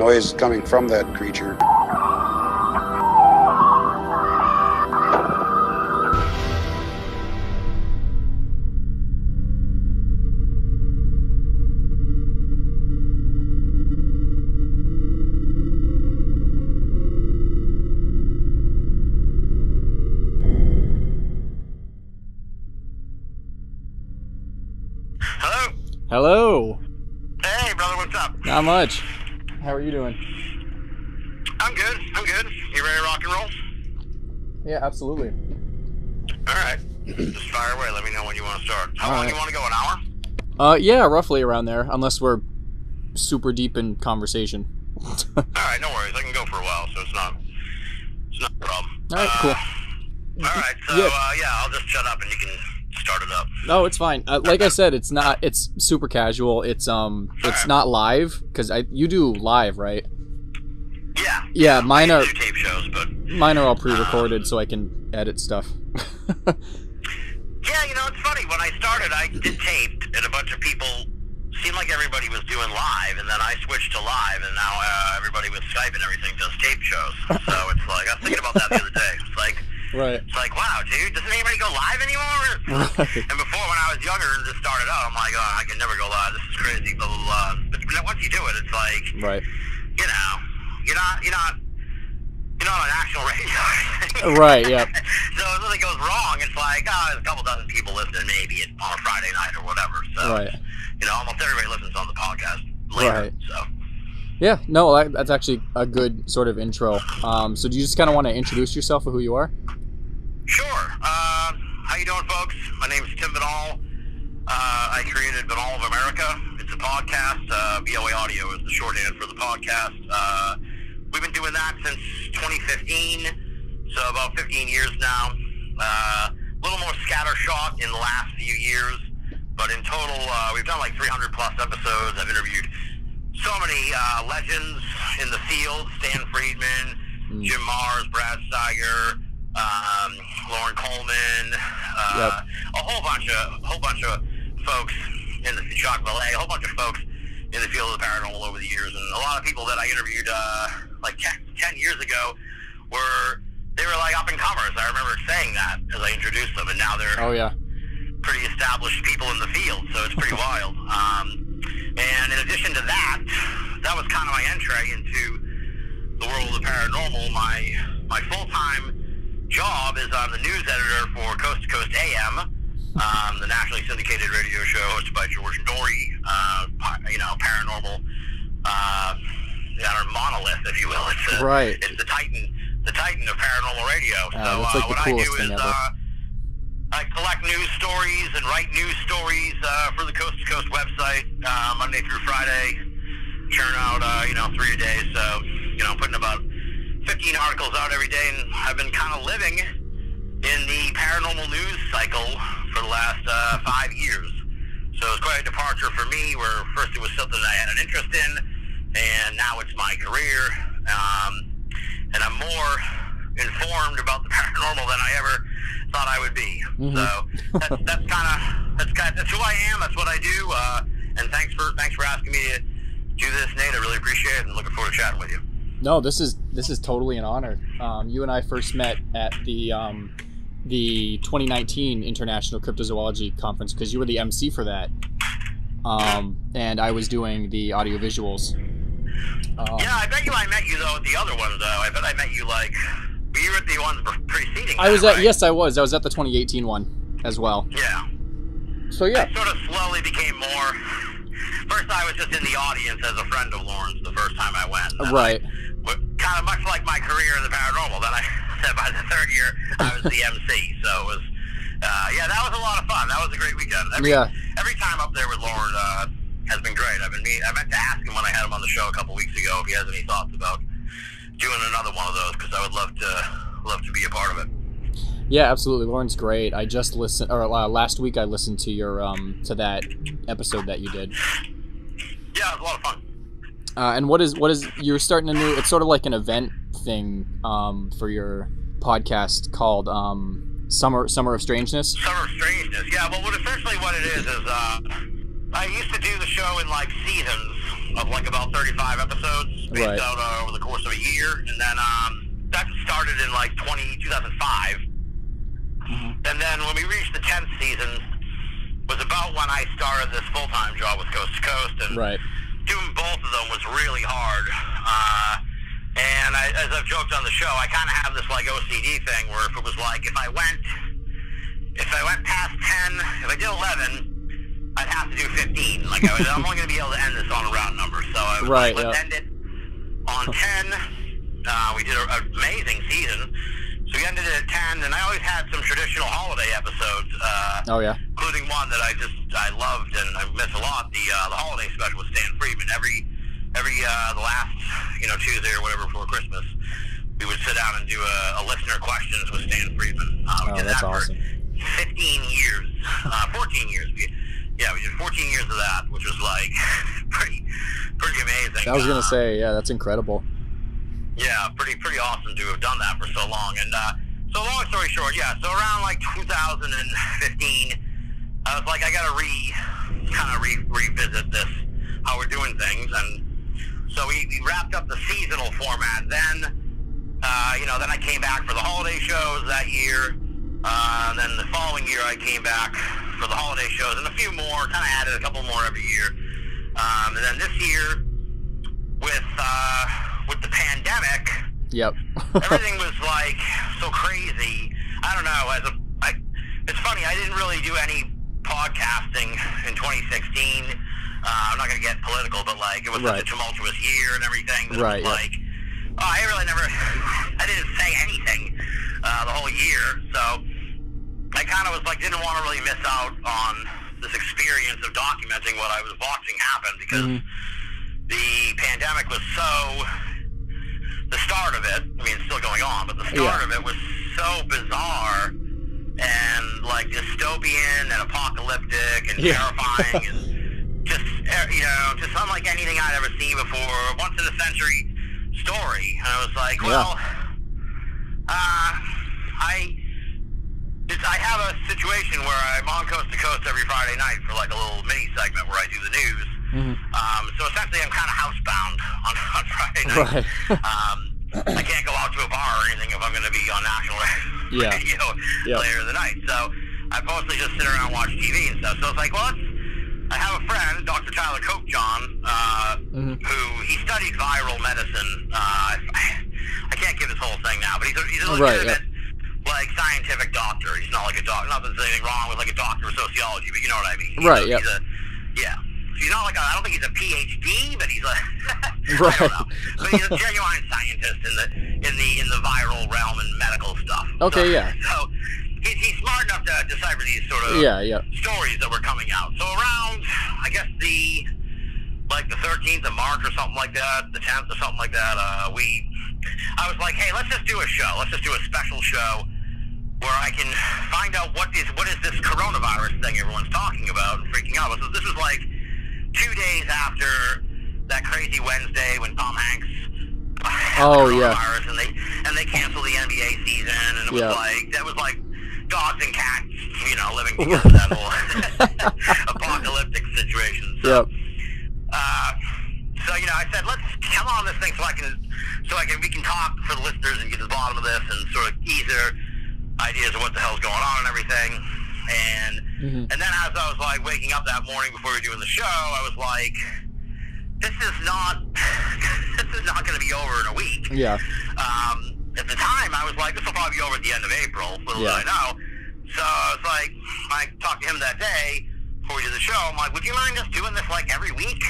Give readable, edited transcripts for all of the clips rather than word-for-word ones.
noise coming from that creature. Hello. Hey, brother, what's up? Not much. How are you doing? I'm good. You ready to rock and roll? Yeah, absolutely. All right. Just fire away. Let me know when you want to start. How long you want to go? An hour? Yeah, roughly around there, unless we're super deep in conversation. All right, no worries. I can go for a while, so it's not a problem. All right, cool. All right, so I'll just shut up and you can start it up. No, it's fine. Like I said, it's super casual. It's not live because you do live, right? Yeah. Yeah, mine are do tape shows, but mine are all pre-recorded, so I can edit stuff. Yeah, it's funny. When I started, I did tape, and a bunch of people seemed like everybody was doing live, and then I switched to live, and now everybody with Skype and everything does tape shows. So it's like I was thinking about that the other day. It's like. Right. It's like, wow, dude, doesn't anybody go live anymore? Right. And before, when I was younger and just started out, I'm like, oh, I can never go live. This is crazy, blah, blah, blah. But once you do it, it's like, right. You're not on national radio or anything. Right, yeah. So if something goes wrong, it's like, there's a couple dozen people listening maybe on a Friday night or whatever. So, right. Almost everybody listens on the podcast later. Right. So. Yeah, no, that's actually a good sort of intro. So do you just kind of want to introduce yourself or who you are? Sure. How you doing, folks? My name is Tim Binnall. I created Binnall of America. It's a podcast. BOA Audio is the shorthand for the podcast. We've been doing that since 2015, so about 15 years now. A little more scattershot in the last few years, but in total, we've done like 300 plus episodes. I've interviewed so many legends in the field: Stan Friedman, Jim Mars, Brad Steiger, Lauren Coleman, a whole bunch of folks in the Shock Ballet, a whole bunch of folks in the field of the paranormal over the years, and a lot of people that I interviewed like 10 years ago they were like up and comers. I remember saying that as I introduced them, and now they're pretty established people in the field, so it's pretty wild. And in addition to that was kind of my entry into the world of the paranormal. My full-time job is I'm the news editor for Coast to Coast AM, the nationally syndicated radio show hosted by George Norrie. Paranormal, monolith, if you will. It's the titan of paranormal radio. So that's like what the I do coolest is thing ever. I collect news stories and write news stories for the Coast to Coast website Monday through Friday. Churn out 3 a day, so putting about 15 articles out every day, and I've been kind of living in the paranormal news cycle for the last 5 years. So it's quite a departure for me, where first it was something I had an interest in, and now it's my career. And I'm more informed about the paranormal than I ever thought I would be. Mm-hmm. So that's who I am. That's what I do. And thanks for asking me to do this, Nate. I really appreciate it, and looking forward to chatting with you. No, this is totally an honor. You and I first met at the 2019 International Cryptozoology Conference because you were the MC for that, and I was doing the audio visuals. Yeah, I bet I met you though at the other one though. I bet I met you you were at the ones preceding. Yes, I was. I was at the 2018 one as well. Yeah. So yeah. I sort of slowly became more. First, I was just in the audience as a friend of Lauren's the first time I went. Right. Kind of much like my career in the paranormal. Then I said by the third year I was the MC. So it was, that was a lot of fun. That was a great weekend. Every time up there with Lauren has been great. I meant to ask him when I had him on the show a couple weeks ago if he has any thoughts about doing another one of those, because I would love to be a part of it. Yeah, absolutely. Lauren's great. I just listened, or last week I listened to your to that episode that you did. Yeah, it was a lot of fun. And what is you're starting a new? It's sort of like an event thing for your podcast called Summer of Strangeness. Summer of Strangeness. Yeah. Well, essentially what it is I used to do the show in like seasons, of like about 35 episodes spaced out over the course of a year, and then that started in like 2005. And then when we reached the 10th season was about when I started this full-time job with Coast to Coast, and doing both of them was really hard. And as I've joked on the show, I kind of have this like OCD thing where if it was like if I went past 10, if I did 11, I'd have to do 15. Like I'm only going to be able to end this on a round number, so I was like, let's end it on 10. We did an amazing season. So we ended it at 10, and I always had some traditional holiday episodes. Including one that I loved and I miss a lot. The holiday special with Stan Friedman. Every the last Tuesday or whatever before Christmas, we would sit down and do a listener questions with Stan Friedman. We did that's that awesome. for 15 years, 14 years. We did 14 years of that, which was like pretty amazing. I was gonna say, that's incredible. Yeah, pretty awesome to have done that for so long. And so long story short, so around like 2015, I was like, I gotta revisit this, how we're doing things. And so we wrapped up the seasonal format. Then, then I came back for the holiday shows that year. And then the following year, I came back for the holiday shows and a few more. Kind of added a couple more every year. And then this year, with the pandemic, everything was like so crazy. I don't know. It's funny. I didn't really do any podcasting in 2016. I'm not going to get political, but like it was such a tumultuous year and everything. That it was like, I didn't say anything the whole year. So I kind of was like, didn't want to really miss out on this experience of documenting what I was watching happen, because the pandemic was the start of it, I mean, it's still going on, but the start of it was so bizarre and like dystopian and apocalyptic and terrifying and just unlike anything I'd ever seen before, once in a century story. And I was like, I have a situation where I'm on Coast to Coast every Friday night for like a little mini segment where I do the news. So essentially I'm kind of housebound on Friday night. I can't go out to a bar or anything if I'm going to be on national radio later in the night. So I mostly just sit around and watch TV and stuff. So it's like, I have a friend, Dr. Tyler Copejohn, who he studied viral medicine. I can't give his whole thing now, but he's a legitimate like scientific doctor. He's not like a doctor. Not that there's anything wrong with like a doctor of sociology, but you know what I mean. He's not like I don't think he's a PhD, but he's a I don't know. But he's a genuine scientist in the viral realm and medical stuff. So he's smart enough to decipher these sort of stories that were coming out. So around I guess the 13th of March or something like that, the 10th or something like that, I was like, hey, let's just do a show. Let's just do a special show where I can find out what is this coronavirus thing everyone's talking about and freaking out. So this was like 2 days after that crazy Wednesday when Tom Hanks had coronavirus and they canceled the NBA season, and it was that was like dogs and cats, living together, that whole apocalyptic situation. So, I said, let's come on this thing so we can talk for the listeners and get to the bottom of this and sort of ease their ideas of what the hell's going on and everything. And then as I was like waking up that morning before we were doing the show, I was like, this is not going to be over in a week. At the time, I was like, this will probably be over at the end of April, little did I know. So I was like, I talked to him that day before we did the show. I'm like, would you mind us doing this like every week?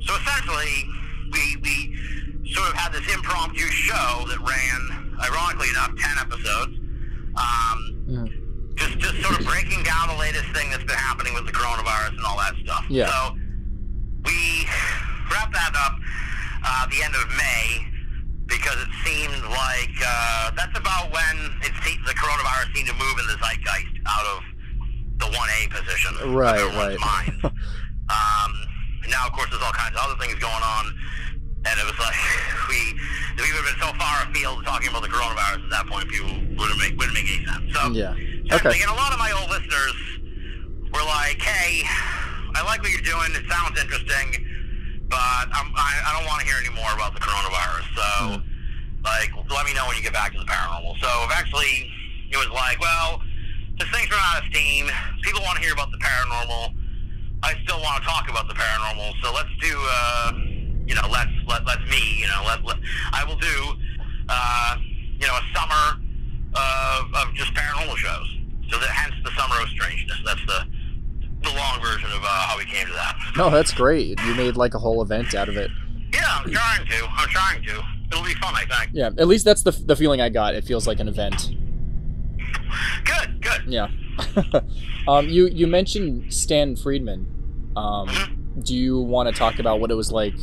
So essentially, we sort of had this impromptu show that ran, ironically enough, 10 episodes. Just sort of breaking down the latest thing that's been happening with the coronavirus and all that stuff. So we wrapped that up the end of May, because it seemed like that's about when the coronavirus seemed to move in the zeitgeist out of the 1A position of everyone's minds. Now, of course, there's all kinds of other things going on, and it was like we would have been so far afield talking about the coronavirus at that point, people wouldn't make any sense. So, and a lot of my old listeners were like, hey, I like what you're doing, it sounds interesting, but I don't want to hear any more about the coronavirus. So, like, let me know when you get back to the paranormal. So eventually, it was like, well, this thing's run out of steam. People want to hear about the paranormal. I still want to talk about the paranormal. So let's do, let's me, I will do, a summer of just paranormal shows. So hence the summer of strangeness. That's the long version of how we came to that. No, that's great. You made like a whole event out of it. Yeah, I'm trying to. It'll be fun, I think. Yeah, at least that's the feeling I got. It feels like an event. Good. Yeah. You mentioned Stan Friedman. Do you want to talk about what it was like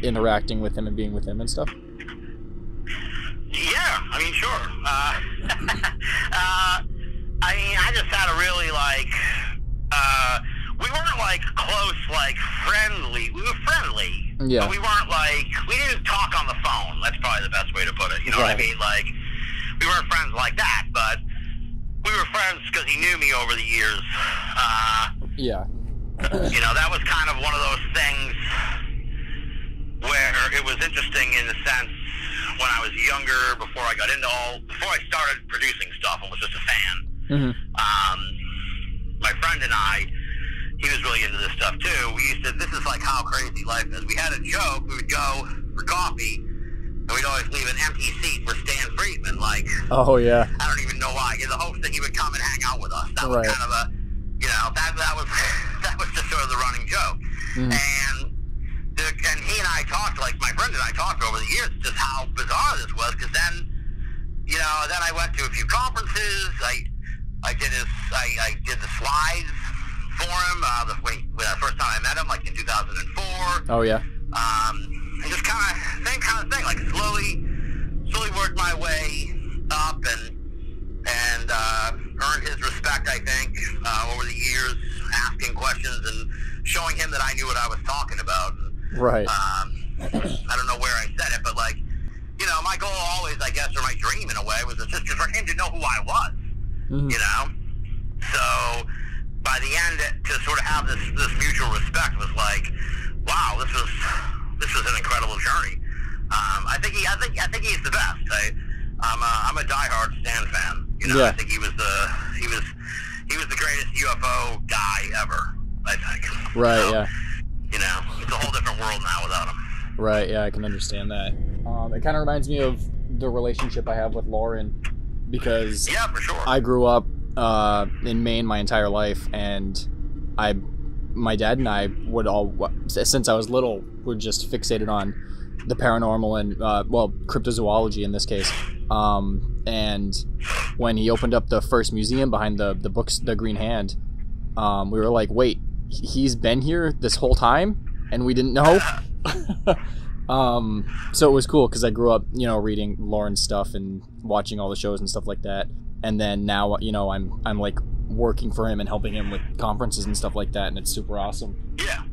interacting with him and being with him and stuff? Yeah, I mean, sure. I just had a really, we weren't, close, friendly. We were friendly. Yeah. But we weren't, we didn't talk on the phone. That's probably the best way to put it. You know what I mean? We weren't friends like that, but we were friends because he knew me over the years. Yeah. That was kind of one of those things where it was interesting in the sense when I was younger, before I started producing stuff and was just a fan. Mm-hmm. My friend and I, he was really into this stuff too. This is like how crazy life is. We had a joke, we would go for coffee, and we'd always leave an empty seat for Stan Friedman. Oh yeah. I don't even know why. In the hopes that he would come and hang out with us. That was kind of a, that was just sort of the running joke. Mm-hmm. And he and I talked, my friend and I talked over the years, just how bizarre this was, because then I went to a few conferences. I did the slides for him the first time I met him, in 2004. Oh yeah. And just same kind of thing, slowly worked my way up and earned his respect, I think, over the years, asking questions and showing him that I knew what I was talking about. Right. I don't know where I said it, but my goal always, I guess, or my dream in a way, was just for him to know who I was. Mm-hmm. So by the end, to sort of have this mutual respect was wow, this was an incredible journey. I think he's the best. I'm a diehard Stan fan. Yeah. I think he was the greatest UFO guy ever, I think. Right. So, Yeah. It's a whole different world now without him. Right, yeah, I can understand that. It kind of reminds me of the relationship I have with Lauren, because yeah, for sure. I grew up in Maine my entire life, and my dad and I would since I was little, were just fixated on the paranormal and, cryptozoology in this case. And when he opened up the first museum behind the books, the Green Hand, we were like, wait, he's been here this whole time and we didn't know. So it was cool because I grew up, reading Lauren's stuff and watching all the shows and stuff like that. And then now, I'm like working for him and helping him with conferences and stuff like that, and it's super awesome. Yeah.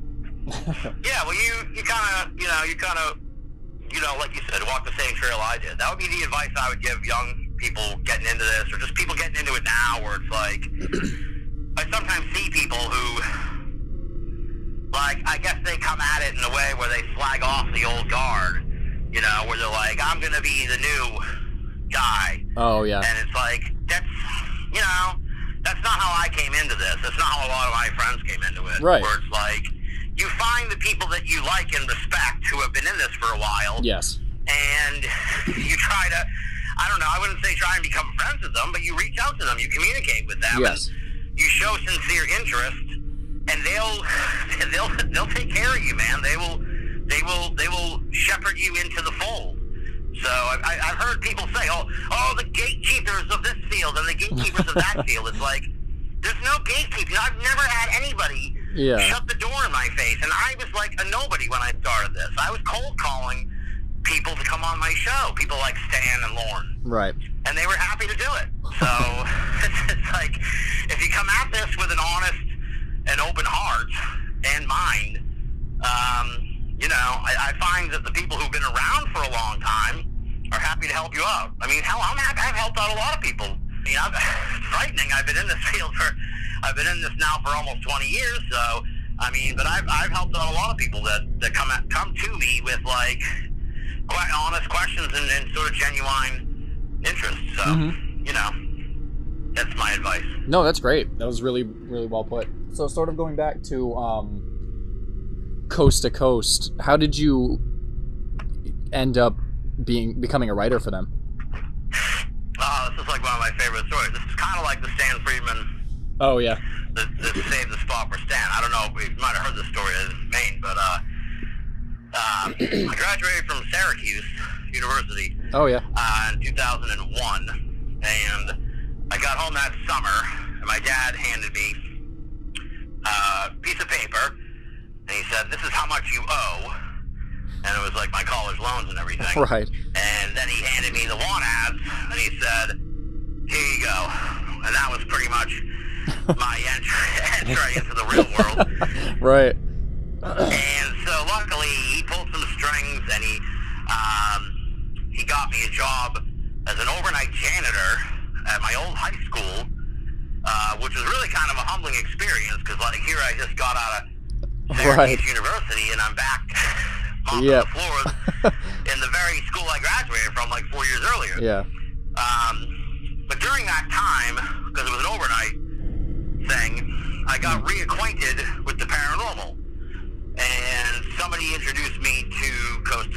Yeah. Well, you kind of, like you said, walk the same trail I did. That would be the advice I would give young people getting into this, or just people getting into it now, where it's I sometimes see people who, I guess they come at it in a way where they flag off the old guard, where they're like, I'm going to be the new guy. Oh, yeah. And it's that's not how I came into this. That's not how a lot of my friends came into it. Right. Where it's you find the people that you like and respect who have been in this for a while. Yes. And you try to, I don't know, I wouldn't say try and become friends with them, but you reach out to them, you communicate with them. Yes. And you show sincere interest, and they'll take care of you, man. They will shepherd you into the fold. So I've heard people say, oh, the gatekeepers of this field and the gatekeepers of that field. It's there's no gatekeeping. I've never had anybody shut the door in my face, and I was like a nobody when I started this. I was cold calling people to come on my show, people like Stan and Lauren. Right. And they were happy to do it. So it's if you come at this with an honest and open heart and mind, I find that the people who've been around for a long time are happy to help you out. I mean, hell, I've helped out a lot of people. I mean, it's frightening. I've been in this now for almost 20 years, so I mean, but I've helped out a lot of people that come to me with like quite honest questions and sort of genuine interest. So you know, that's my advice. No, that's great. That was really, really well put. So sort of going back to Coast to Coast, how did you end up becoming a writer for them? This is like one of my favorite stories. This is kind of like the Stan Friedman. Oh yeah. The Save the Spot for Stan. I don't know if you might have heard this story in Maine, but I graduated from Syracuse University. Oh yeah. In 2001, and I got home that summer, and my dad handed me a piece of paper, and he said, "This is how much you owe." And it was like my college loans and everything. Right. And then he handed me the want ads, and he said, "Here you go." And that was pretty much my entry into the real world. Right. And so luckily he pulled some strings, and he got me a job as an overnight janitor at my old high school, which was really kind of a humbling experience, because like here I just got out of Syracuse University, and I'm back mopping the floors in the very school I graduated from like 4 years earlier. Yeah. But during that time, because it was an overnight thing, I got reacquainted with the paranormal, and somebody introduced me to Coast.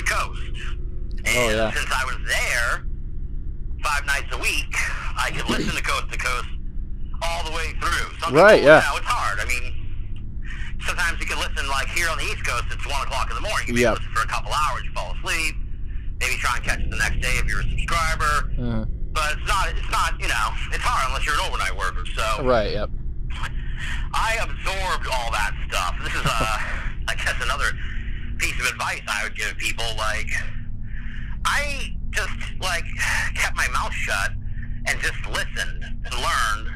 And since I was there 5 nights a week, I could listen to Coast all the way through. Some people, you know, it's hard. I mean, sometimes you can listen, like here on the East Coast, it's 1 o'clock in the morning. You can listen for a couple hours, you fall asleep, maybe try and catch it the next day if you're a subscriber. But it's not, you know, it's hard unless you're an overnight worker. So I absorbed all that stuff. This is, I guess, another piece of advice I would give people. Like, I just, like, kept my mouth shut and just listened and learned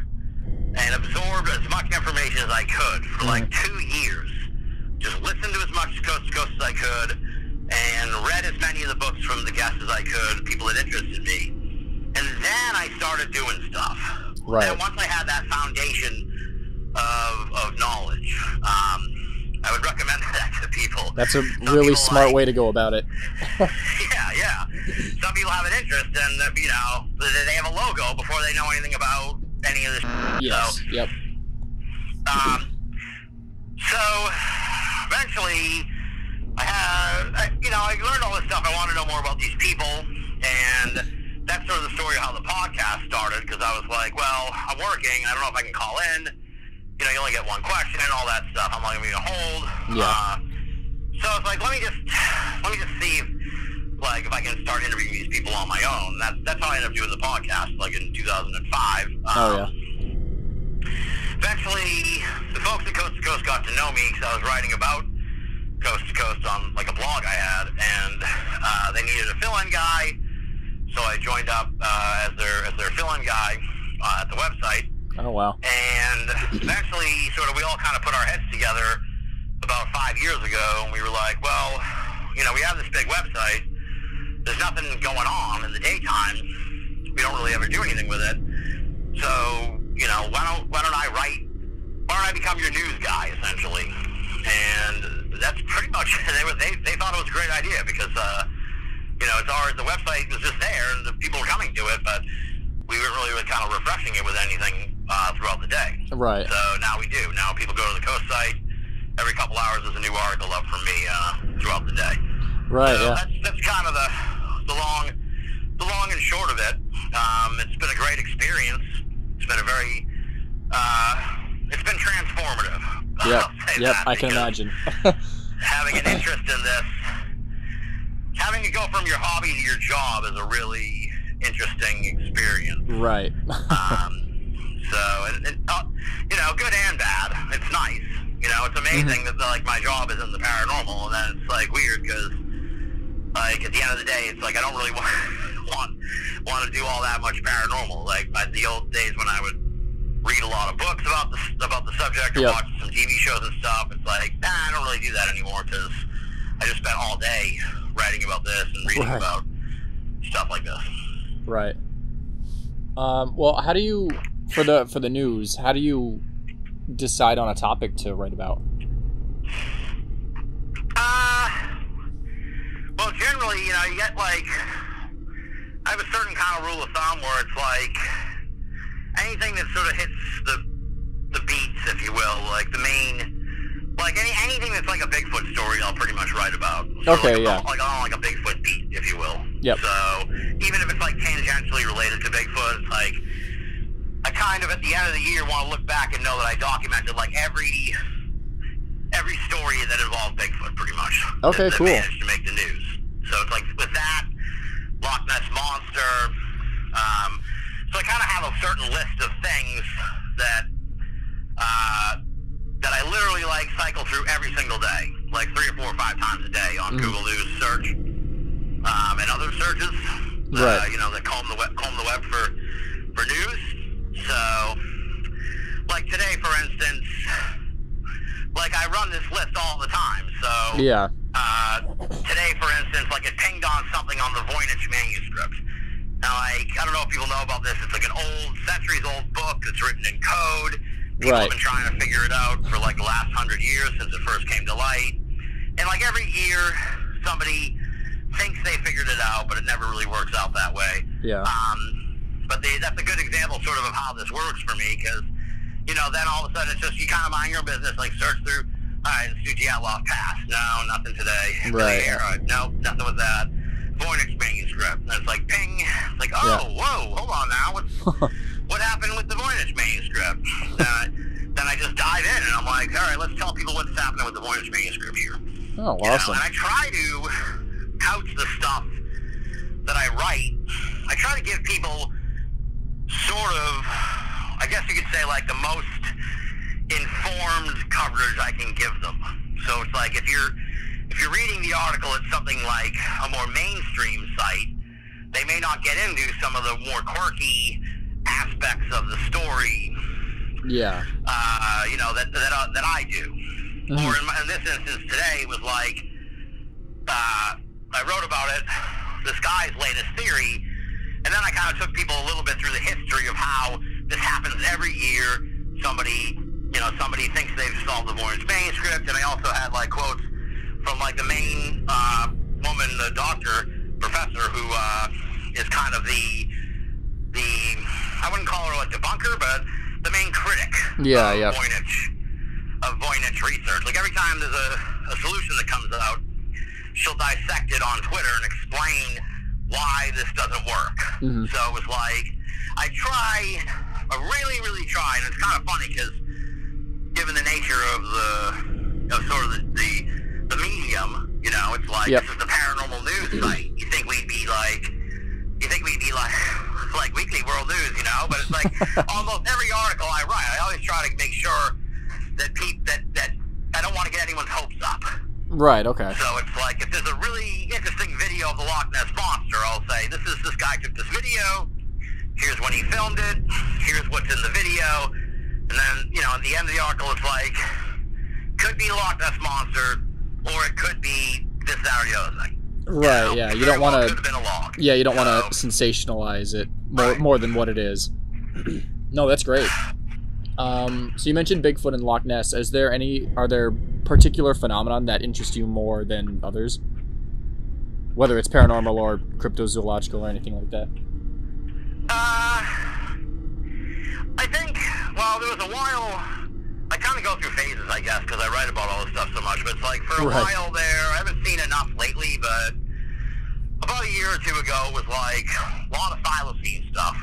and absorbed as much information as I could for, like, 2 years. Just listened to as much Coast to Coast as I could and read as many of the books from the guests as I could, people that interested me. And then I started doing stuff. And once I had that foundation of knowledge, I would recommend that to people. That's a really smart way to go about it. Yeah. Some people have an interest, and you know, they have a logo before they know anything about any of this. Yes. So, so eventually, I learned all this stuff. I wanted to know more about these people, and that's sort of the story of how the podcast started, because I was like, well, I'm working. I don't know if I can call in. You know, you only get one question and all that stuff. I'm not going to be on hold. So it's like, let me just see if I can start interviewing these people on my own. That's how I ended up doing the podcast, like in 2005. Eventually, the folks at Coast to Coast got to know me because I was writing about Coast to Coast on like a blog I had, and they needed a fill-in guy. So I joined up as their fill-in guy at the website. Oh, wow. And eventually, we all kind of put our heads together about 5 years ago, and we were like, well, you know, we have this big website. There's nothing going on in the daytime. We don't really ever do anything with it. So, you know, why don't I become your news guy, essentially? And that's pretty much, they thought it was a great idea because, you know, the website was just there and the people were coming to it, but we weren't really kind of refreshing it with anything throughout the day. Right. So now we do. Now people go to the Coast site. Every couple hours there's a new article up from me throughout the day. Right. So that's kind of the long and short of it. It's been a great experience. It's been it's been transformative. Yep. I can imagine. Having an interest in this, having to go from your hobby to your job is a really interesting experience. Right. You know, good and bad. It's nice. You know, it's amazing that like my job is in the paranormal, and then it's like weird because like at the end of the day, it's like I don't really want to do all that much paranormal. Like the old days when I would read a lot of books about the subject or watch some TV shows and stuff. It's like I don't really do that anymore because I just spent all day writing about this and reading about stuff like this. Right. Well, how do you, for the news, how do you decide on a topic to write about? Well, generally, you know, you get like, I have a certain kind of rule of thumb where it's like anything that sort of hits the beats, if you will, like the main, like anything that's like a Bigfoot story, I'll pretty much write about. So Okay, like, yeah. Like a Bigfoot beat, if you will. Yep. So even if it's like tangentially related to Bigfoot, it's like I kind of at the end of the year want to look back and know that I documented like every story that involved Bigfoot, pretty much. Okay, that cool. managed to make the news. So it's like with that, Loch Ness Monster. So I kind of have a certain list of things that I literally like cycle through every single day, like 3 or 4 or 5 times a day on Google News search and other searches. Right. You know, that comb the web for news. So, like today, for instance, like I run this list all the time. So Yeah. Today, for instance, like it pinged on something on the Voynich manuscript. Now, like, I don't know if people know about this. It's like an centuries-old book that's written in code. People Right. have been trying to figure it out for like the last 100 years since it first came to light. And like every year, somebody thinks they figured it out, but it never really works out that way. Yeah. But that's a good example sort of how this works for me, because, you know, then all of a sudden it's just you kind of mind your own business, like search through, all right, Institute Yatloff Pass. No, nothing today. Right. No, nothing with that. Voynich manuscript. And it's like, ping. It's like, oh, Yeah. whoa, hold on now. What happened with the Voynich manuscript? Then I just dive in, and I'm like, all right, let's tell people what's happening with the Voynich manuscript here. Oh, You know, awesome. and I try to couch the stuff that I write. I try to give people sort of, I guess you could say, like the most informed coverage I can give them. So it's like if you're reading the article at something like a more mainstream site, they may not get into some of the more quirky aspects of the story. Yeah. You know, that I do. Mm-hmm. Or in this instance today, it was like I wrote about it, this guy's latest theory, and then I kind of took people a little bit through the history of how this happens every year. Somebody thinks they've solved the Voynich manuscript, and I also had like quotes from like the main woman, the doctor, professor, who is kind of the I wouldn't call her a debunker, but the main critic Yeah, of yeah. Voynich research. Like every time there's a solution that comes out, she'll dissect it on Twitter and explain why this doesn't work. Mm-hmm. So it was like, I really, really try, and it's kind of funny because given the nature of the medium, you know, it's like, Yep. This is the paranormal news site. You think we'd be like Weekly World News, you know? But it's like almost every article I write, I always try to make sure that that I don't want to get anyone's hopes up. Right, okay. So it's like, if there's a really interesting video of the Loch Ness Monster, I'll say, this guy took this video, here's when he filmed it, here's what's in the video, and then, you know, at the end of the article, it's like, could be Loch Ness Monster, or it could be this, that, or the other thing. Right, You know, yeah. it You very don't well want could have been a log. to. Yeah, you don't want So- to sensationalize it Right. more than what it is. No, that's great. So you mentioned Bigfoot and Loch Ness. Are there particular phenomenon that interest you more than others? Whether it's paranormal or cryptozoological or anything like that. I think, well, there was a while, I kind of go through phases, I guess, because I write about all this stuff so much, but it's like, for a Right. while there, I haven't seen enough lately, but about a year or two ago, it was like a lot of thylacine stuff.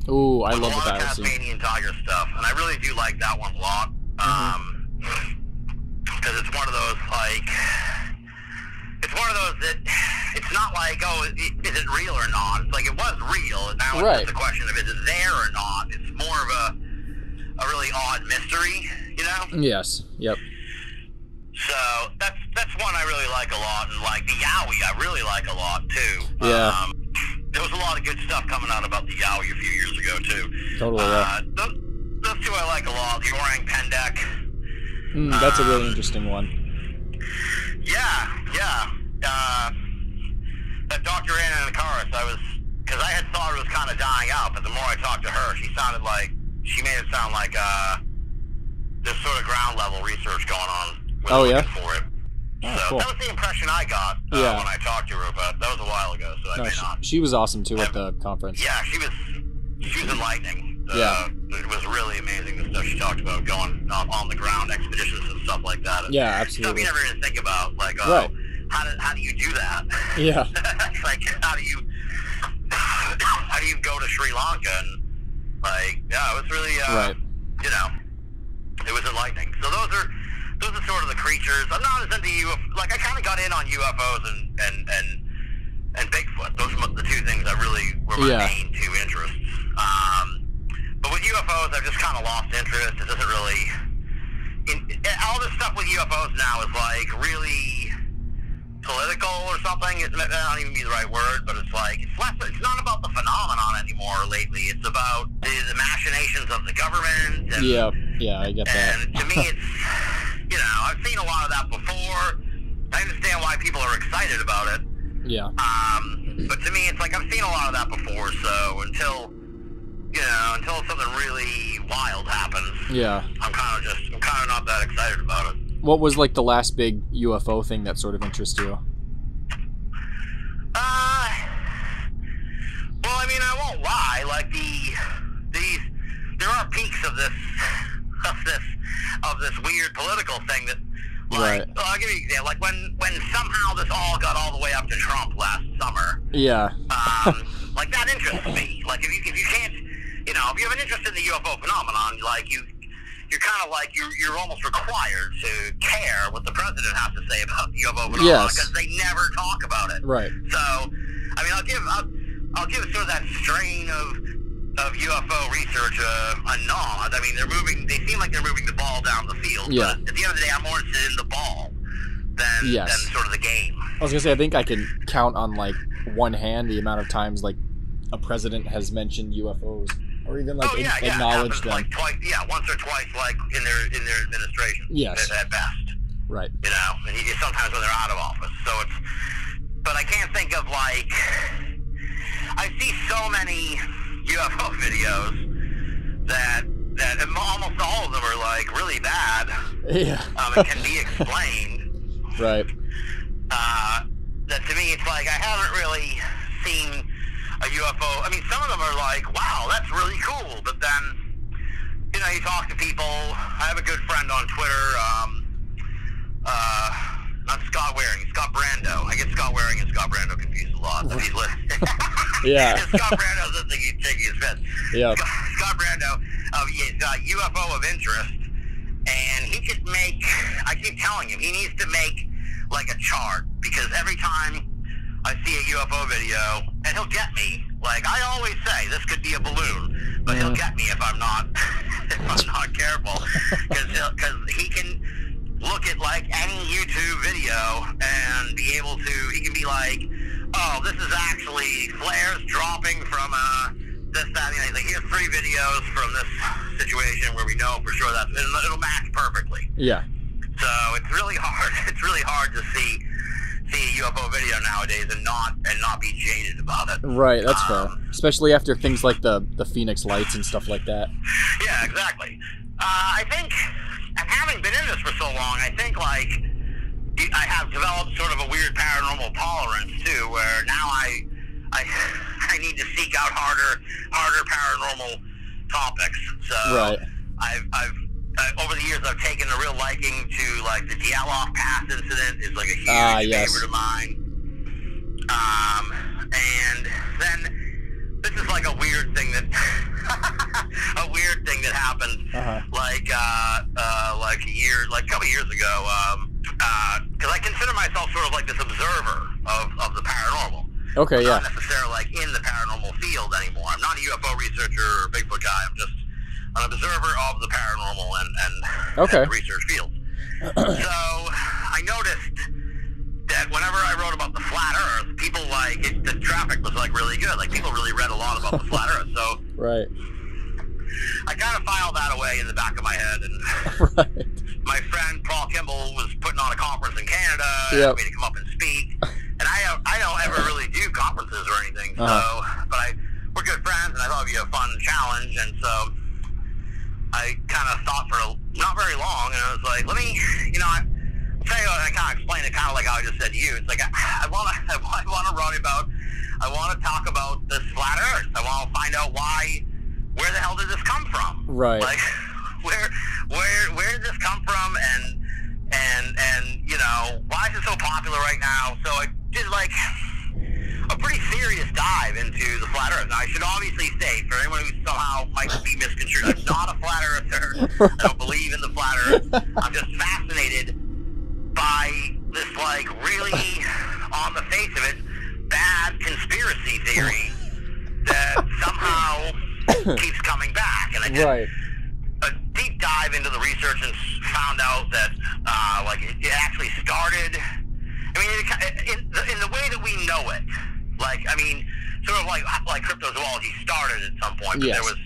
Ooh, I With love a the lot of thylacine. Tasmanian tiger stuff, and I really do like that one a lot. Because it's one of those, like, that, it's not like, oh, is it real or not? It's like, it was real, and now Right. it's just a question of, is it there or not? It's more of a really odd mystery, you know? Yes, yep. So, that's one I really like a lot, and like, the Yowie I really like a lot, too. Yeah. There was a lot of good stuff coming out about the Yowie a few years ago, too. Totally, yeah. Those two I like a lot. The Orang Pendek. That's a really interesting one. Yeah. That Dr. Anna Nakaris, because I had thought it was kind of dying out, but the more I talked to her, she made it sound like there's sort of ground level research going on was looking for it. Oh, so cool. that was the impression I got when I talked to her, but that was a while ago, so I may not. She was awesome too at the conference. Yeah, she was enlightening. It was really amazing, the stuff she talked about, going on the ground expeditions and stuff like that. Yeah, absolutely. Stuff you never even think about, like, right. How do you do that? Yeah. It's like, how do you go to Sri Lanka and, like, yeah, it was really, right. you know, it was enlightening. So those are sort of the creatures. I'm not as into like, I kind of got in on UFOs and Bigfoot. Those are the two things that really were my main two interests. But with UFOs, I've just kind of lost interest. It doesn't really, all this stuff with UFOs now is like really political or something. That don't even be the right word, but it's like, it's not about the phenomenon anymore lately. It's about the machinations of the government. And, yeah, I get that. And to me, it's, you know, I've seen a lot of that before. I understand why people are excited about it. Yeah. But to me, it's like, I've seen a lot of that before, so until something really wild happens, I'm kind of not that excited about it. What was like the last big UFO thing that sort of interests you? Well, I mean, I won't lie. Like there are peaks of this weird political thing that, like, right. I'll give you an example. Like when somehow this all got all the way up to Trump last summer. Yeah. Like, that interests me. Like, if you can't, you know, if you have an interest in the UFO phenomenon, like you're kind of like, you're almost required to care what the president has to say about the UFO phenomenon, because they never talk about it. Right. So, I mean, I'll give sort of that strain of UFO research a nod. I mean, they seem like they're moving the ball down the field. Yeah. But at the end of the day, I'm more interested in the ball than sort of the game. I was gonna say, I think I can count on like one hand the amount of times like a president has mentioned UFOs, or even like acknowledged them. Like twice, once or twice, like in their administration. Yes. At best. Right. You know, and sometimes when they're out of office. So but I can't think of, like, I see so many UFO videos that almost all of them are like really bad. Yeah. It can be explained. Right. That to me, it's like, I haven't really seen a UFO. I mean, some of them are like, wow, that's really cool. But then, you know, you talk to people. I have a good friend on Twitter, not Scott Waring, Scott Brando. I get Scott Waring and Scott Brando confused a lot, but he's listening. Yeah. Scott Brando's listening, he's taking his fist. Yeah. Scott Brando, he's got UFO of interest, and he could make, I keep telling him, he needs to make like a chart, because every time I see a UFO video, and he'll get me. Like, I always say, this could be a balloon, but he'll get me if I'm not careful, because he can look at like any YouTube video and be able to, he can be like, oh, this is actually flares dropping from this, that, and like, here's 3 videos from this situation where we know for sure that it'll match perfectly. Yeah. So it's really hard. It's really hard to see a UFO video nowadays and not be jaded about it. Right, that's fair. Especially after things like the Phoenix Lights and stuff like that. Yeah, exactly. I think, and having been in this for so long, I think, like, I have developed sort of a weird paranormal tolerance too, where now I need to seek out harder paranormal topics. So right. I've over the years, I've taken a real liking to, like, the Dyatlov Pass incident is like a huge favorite of mine. And then this is like a weird thing that happened, like a couple years ago, because I consider myself sort of like this observer of the paranormal. Okay, I'm not necessarily like in the paranormal field anymore. I'm not a UFO researcher or Bigfoot guy. I'm just an observer of the paranormal and research fields. So I noticed that whenever I wrote about the flat Earth, people the traffic was like really good. Like, people really read a lot about the flat Earth. So right. I kind of filed that away in the back of my head. And my friend Paul Kimball was putting on a conference in Canada, and asked me to come up and speak. And I don't ever really do conferences or anything. So, but we're good friends, and I thought it'd be a fun challenge. And so I kind of thought for not very long, and I was like, let me, you know, kind of like how I just said to you, it's like I want to talk about this flat Earth. I want to find out where the hell did this come from? Right. Like, where did this come from? And you know, why is it so popular right now? So I did like a pretty serious dive into the flat Earth. Now, I should obviously say, for anyone who somehow might be misconstrued, I'm not a flat earther. I don't believe in the flat Earth. I'm just fascinated by this, like, really, on the face of it, bad conspiracy theory that somehow keeps coming back. And I did a deep dive into the research and found out that, like, it actually started, I mean, in the way that we know it. Like, I mean, sort of like cryptozoology started at some point, but there was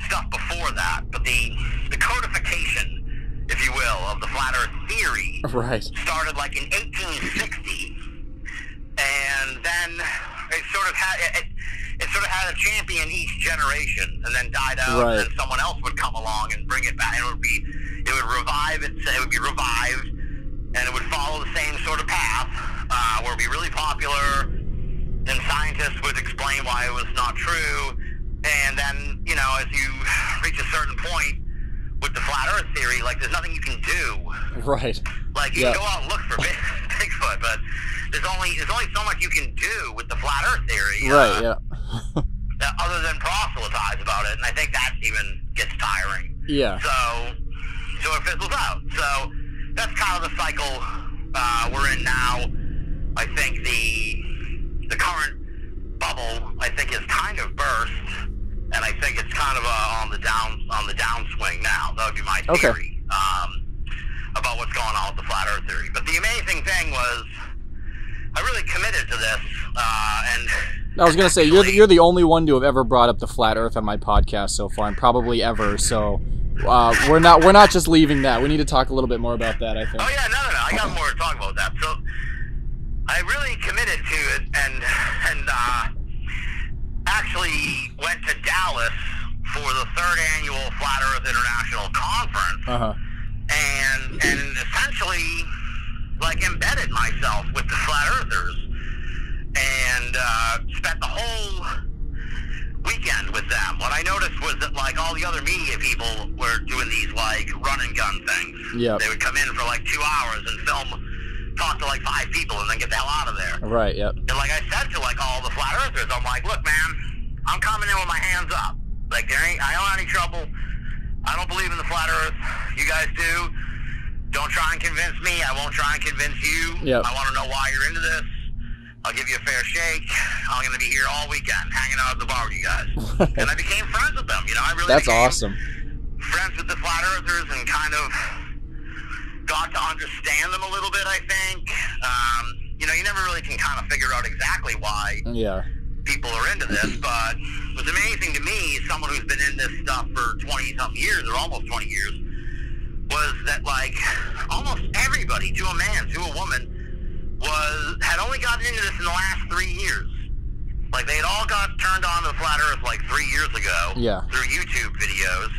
stuff before that. But the codification, if you will, of the flat Earth theory started like in 1860, and then it sort of had a champion each generation, and then died out, and then someone else would come along and bring it back, and it would revive it. It would be revived, and it would follow the same sort of path, where it would be really popular. And scientists would explain why it was not true, and then, you know, as you reach a certain point with the flat Earth theory, like, there's nothing you can do. Right. Like, you can go out and look for Bigfoot, but there's only so much you can do with the flat Earth theory. Other than proselytize about it, and I think that even gets tiring. Yeah. So it fizzles out. So that's kind of the cycle we're in now. I think the current bubble, I think, is kind of burst, and I think it's kind of on the downswing now. That would be my theory about what's going on with the flat Earth theory. But the amazing thing was, I really committed to this, and I was gonna say you're the only one to have ever brought up the flat Earth on my podcast so far, and probably ever. So we're not just leaving that. We need to talk a little bit more about that, I think. Oh yeah, no. I got more to talk about that. So I really committed to it, and actually went to Dallas for the 3rd annual Flat Earth International Conference, and essentially, like, embedded myself with the flat earthers, and spent the whole weekend with them. What I noticed was that, like, all the other media people were doing these, like, run and gun things. They would come in for like 2 hours and talk to like 5 people and then get the hell out of there. And like I said to, like, all the flat earthers, I'm like, look, man, I'm coming in with my hands up. Like, I don't have any trouble. I don't believe in the flat Earth. You guys do. Don't try and convince me. I won't try and convince you. I want to know why you're into this. I'll give you a fair shake. I'm going to be here all weekend, hanging out at the bar with you guys. And I became friends with them. You know, I really became awesome. Friends with the flat earthers, and kind of got to understand them a little bit, I think. You know, you never really can kind of figure out exactly why people are into this, but what's amazing to me, as someone who's been in this stuff for 20-something years, or almost 20 years, was that, like, almost everybody, to a man, to a woman, had only gotten into this in the last 3 years. Like, they had all got turned on to the flat Earth like 3 years ago through YouTube videos,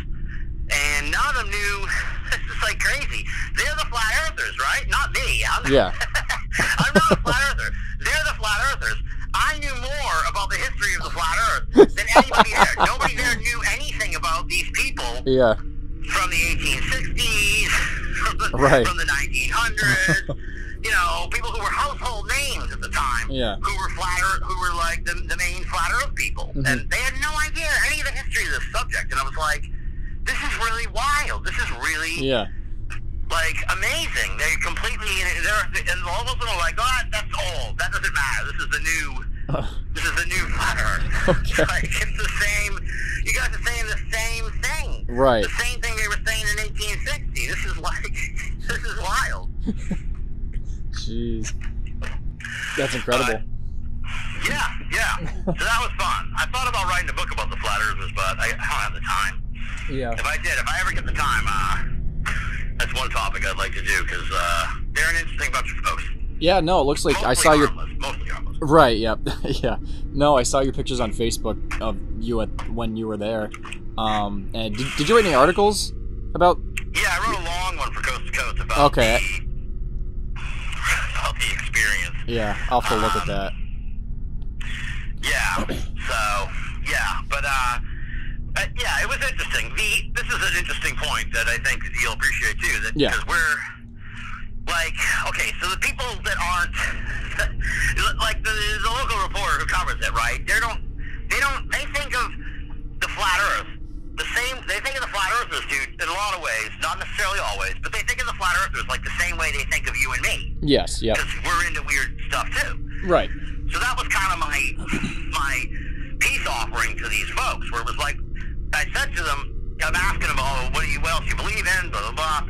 and none of them knew. It's just like crazy. They're the flat earthers, right? Not me. I'm not a flat earther. They're the flat earthers. I knew more about the history of the flat Earth than anybody there. Nobody there knew anything about these people from the 1860s, from the 1900s. You know, people who were household names at the time, who were flat Earth, who were like the main flat Earth people, and they had no idea any of the history of this subject. And I was like, this is really wild. This is really like amazing. They completely, and all of them are like, oh, that's old. That doesn't matter. This is the new flat Earth. Like, it's the same. You guys are saying the same thing. The same thing they were saying in 1860. This is wild. Jeez. That's incredible. So that was fun. I thought about writing a book about the flat earthers, but I don't have the time. If I ever get the time, that's one topic I'd like to do, because they're an interesting bunch of folks. Yeah, no, it looks like I saw mostly harmless. Right, No, I saw your pictures on Facebook of you when you were there. And did you write any articles about? Yeah, I wrote a long one for Coast to Coast about Yeah, I'll have to look at that. Yeah. So yeah, but yeah, it was interesting. This is an interesting point that I think you'll appreciate too. That because we're like, okay, so the people that aren't like the local reporter who covers it, right? They think of the flat Earth the same. They think of the flat Earthers, dude, in a lot of ways, not necessarily always, but they think of the flat Earthers like the same way they think of you and me. Yes, yeah. Because we're into weird stuff too. Right. So that was kind of my peace offering to these folks, where it was like, I said to them, I'm asking them, oh, what else you believe in, blah, blah, blah.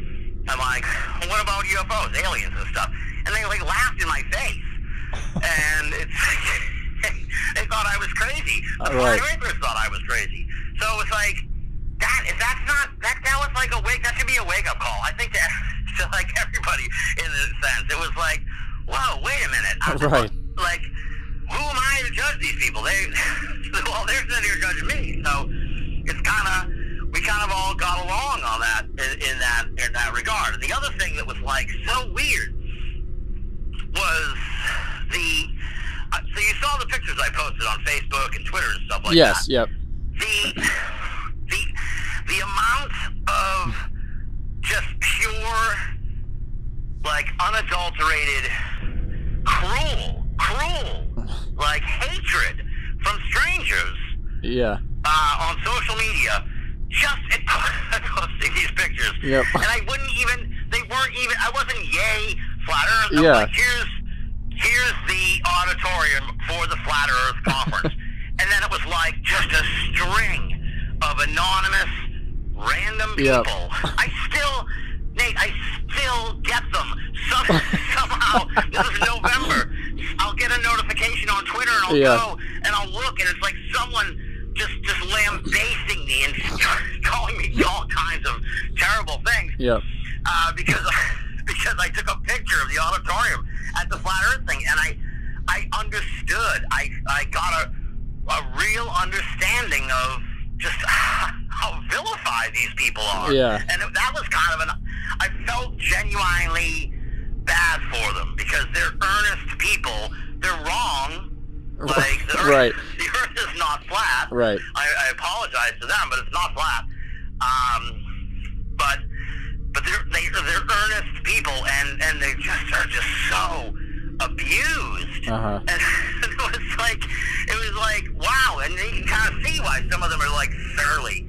I'm like, well, what about UFOs, aliens and stuff? And they like laughed in my face. And it's they thought I was crazy. The flat earthers thought I was crazy. So it was like, that was like that should be a wake-up call. I think to like everybody in a sense. It was like, whoa, wait a minute. Right. Like, who am I to judge these people? They're sitting here judging me. So it's we kind of all got along on that in that regard. And the other thing that was like so weird was so you saw the pictures I posted on Facebook and Twitter and stuff like that. Yes, yep. The amount of just pure, like, unadulterated, cruel, like, hatred from strangers. Yeah. On social media, just posting these pictures. Yep. And I wasn't yay flat Earth. I was like, here's the auditorium for the Flat Earth Conference. And then it was like just a string of anonymous, random people. Nate, I still get them. Somehow, this is November. I'll get a notification on Twitter and I'll go and I'll look and it's like someone just lambasting me and calling me all kinds of terrible things. Yeah. Because I took a picture of the auditorium at the Flat Earth thing, and I understood. I got a real understanding of just how vilified these people are. Yeah. And that was kind of I felt genuinely bad for them because they're earnest people. They're wrong. Like, the Earth is not flat. Right. I apologize to them, but it's not flat. But they're earnest people, and they are just so abused. Uh-huh. And it was like wow, and you can kind of see why some of them are like surly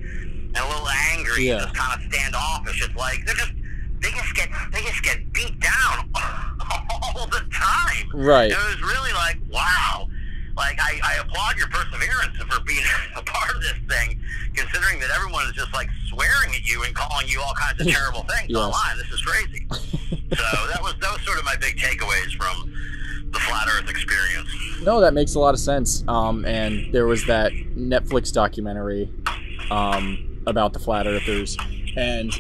and a little angry, and just kind of standoffish. It's like they just get beat down all the time. Right. It was really like wow. Like, I applaud your perseverance for being a part of this thing, considering that everyone is just, like, swearing at you and calling you all kinds of terrible things online. This is crazy. So that was sort of my big takeaways from the Flat Earth experience. No, that makes a lot of sense. And there was that Netflix documentary about the Flat Earthers. And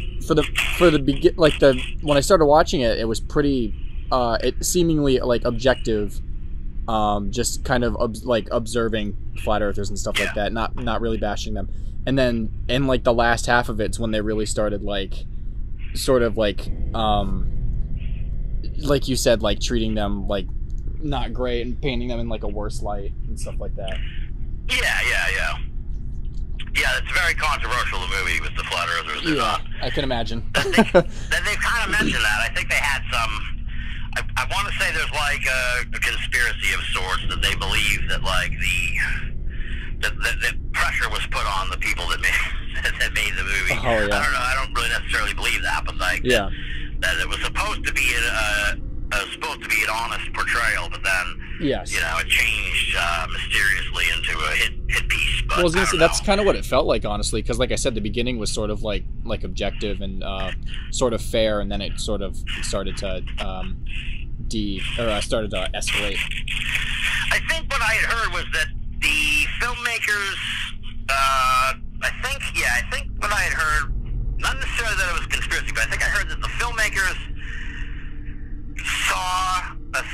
when I started watching it, it was pretty, it seemingly, like, objective. Just kind of observing flat earthers and stuff like that, not really bashing them. And then in like the last half of it's when they really started like you said, like treating them like not great and painting them in like a worse light and stuff like that. Yeah, it's very controversial, the movie with the flat earthers. I can imagine. They've kind of mentioned that. I think they had some. I want to say there's like a conspiracy of sorts that they believe that like the pressure was put on the people that made the movie. Oh, yeah. I don't know. I don't really necessarily believe that, but like that it was supposed to be an honest portrayal, but then it changed mysteriously into a hit piece. But well, I was gonna say that's kind of what it felt like, honestly, because like I said, the beginning was sort of like objective and sort of fair, and then it sort of started to started to escalate. I think what I had heard was that the filmmakers, I think what I had heard, not necessarily that it was a conspiracy, but I think I heard that the filmmakers saw a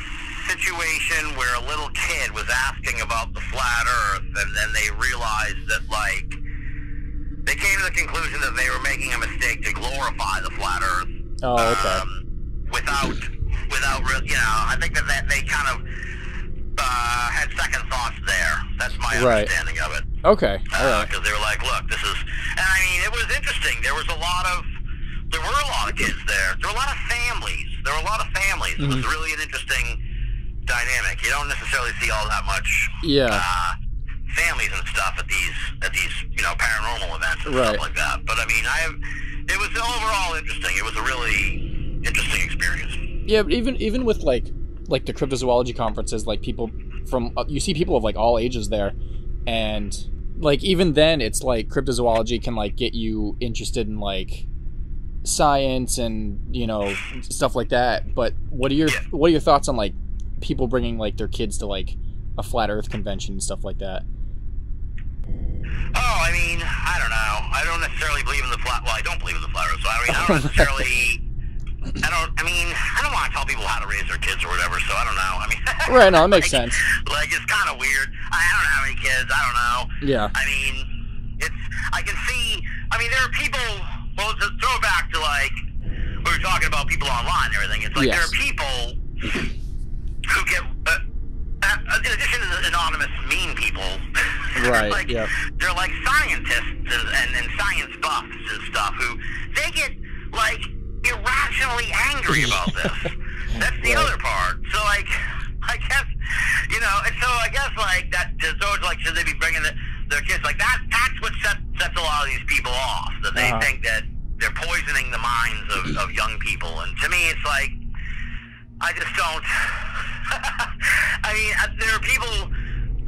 situation where a little kid was asking about the flat Earth, and then they realized that, like, they came to the conclusion that they were making a mistake to glorify the flat Earth. Oh, okay. Without without, I think that they kind of had second thoughts there. That's my understanding of it. Okay. All right. Because they were like, look, this is, and I mean, it was interesting. There were a lot of kids there. There were a lot of families. It was really an interesting dynamic. You don't necessarily see all that much. Families and stuff at these paranormal events and stuff like that. But I mean, it was overall interesting. It was a really interesting experience. Yeah, but even with like the cryptozoology conferences, like people from you see people of like all ages there, and like even then it's like cryptozoology can like get you interested in like science and stuff like that. But what are your thoughts on like people bringing like their kids to like a flat Earth convention and stuff like that? Oh, I mean, I don't know. I don't necessarily believe in the flat. Well, I don't believe in the flat Earth. So I mean, I don't necessarily. I don't want to tell people how to raise their kids or whatever. So I don't know. I mean, right? No, it makes sense. Like it's kind of weird. I don't have any kids. I don't know. Yeah. I mean, I can see. I mean, there are people. Well, to throw it back to like we were talking about people online and everything. It's like there are people who get. In addition to the anonymous mean people, right? They're like scientists and science buffs and stuff who they get like irrationally angry about this. That's the other part. So like, I guess and so I guess like that. So it's like should they be bringing their kids like that? That's what sets a lot of these people off. That they think that they're poisoning the minds of young people. And to me, it's like I just don't. I mean, there are people,